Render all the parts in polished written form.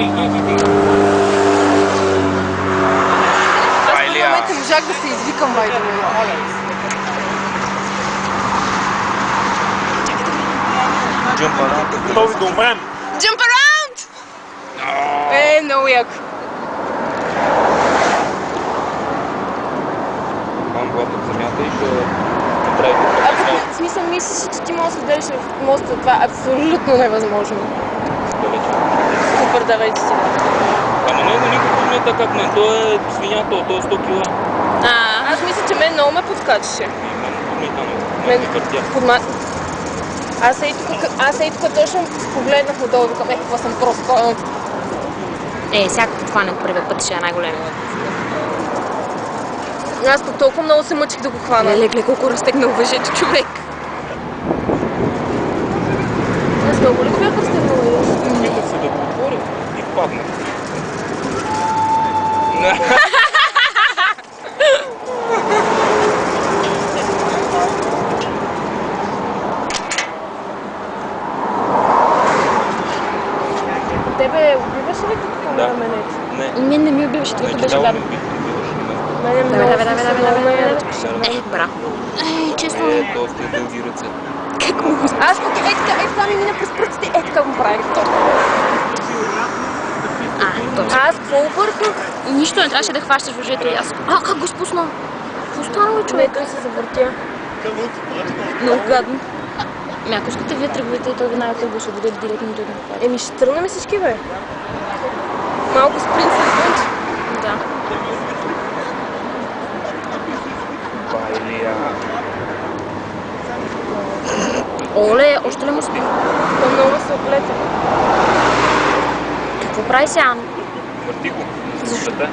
момента можах да се извикам, майде ми. Jump around. Готови да умрем. Jump around! Много яко. Там главата в земята и ще направи тук. В смисъл, мислиш, че ти можеш да седеш в моста, това е абсолютно невъзможно. Далече. Супер далеч си. Ама него никакво не е така как мен. Той е свиня, той е 100 кила. Аз мисля, че мен много ме подкачаше. И мен подми там. Мен Мен въртя. Аз ей тук точно погледнах отдолу, викам, какво съм просто. Сега като хване от първия път ще е най-големия. Аз пък толкова много се мъчих да го хвана. Леле, колко разтегна въжето човек. Аз много ли го бях разтегнала? Опитах се да го отворя и паднах. Тебе убиваше ли като раменете? Не. И мен не ми убиваше, твоето беше гадно. Мене Давай. Браво. Честно. Доста дълги ръце. Как му го... Аз пък така ми мина през пръстите, така го правих. Точно. Аз какво обърках? И нищо не трябваше да хващаш въжето и аз. Как го спусна? Какво станало, човек? Той се завъртя. Много гадно. Ако искате вие тръгвате и той веднага като го освободи директно да го хваща. Ще тръгнем всички, бе. Малко спринт с пунч. Да. Оле, още ли му спи? То много се оплете. Какво прави сега? Върти го.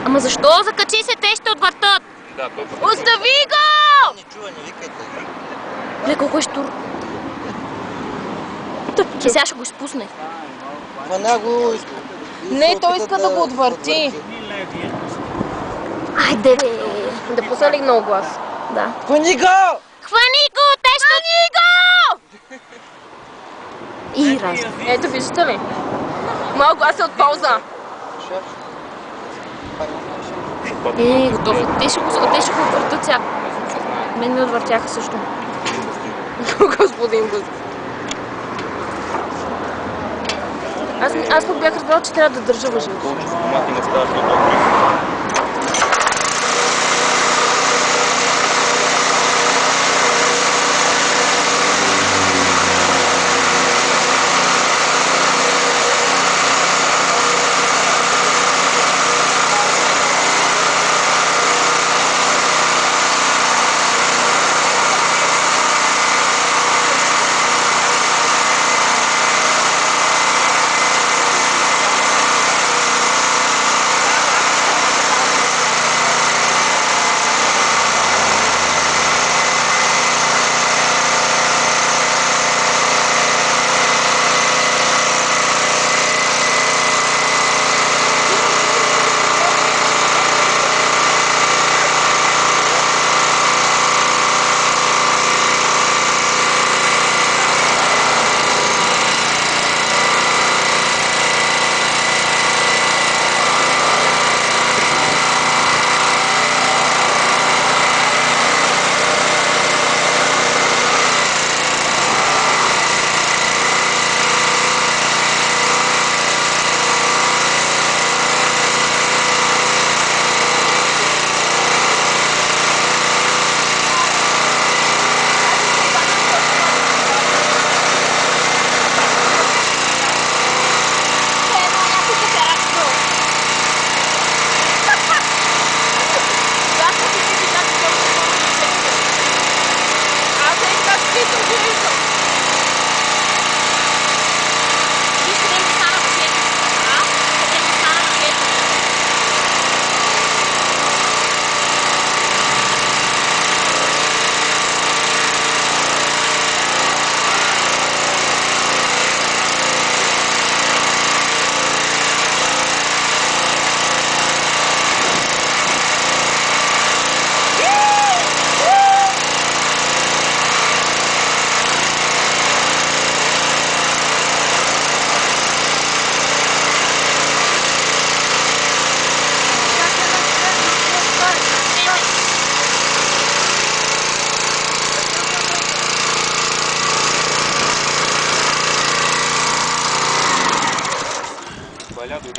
Ама защо? Закачи се, те ще отвъртат! Да, точно. Остави го! Не чува, не викайте. Ле, колко е штур. Че сега ще го изпусне. Хвана го. Не, той иска да го отвърти. Айде, бе! Да посали много глас. Да. Хвани го! Хвани го! Те ще... Хвани го! И раз. Ето, виждате ли? Малко глас е от полза. Готов е. Те ще го отвъртат сега. Мен ми отвъртяха също. Господин Бузов. Аз пък бях разбрала, че трябва да държа въжето. Колко формати не ставаш на този.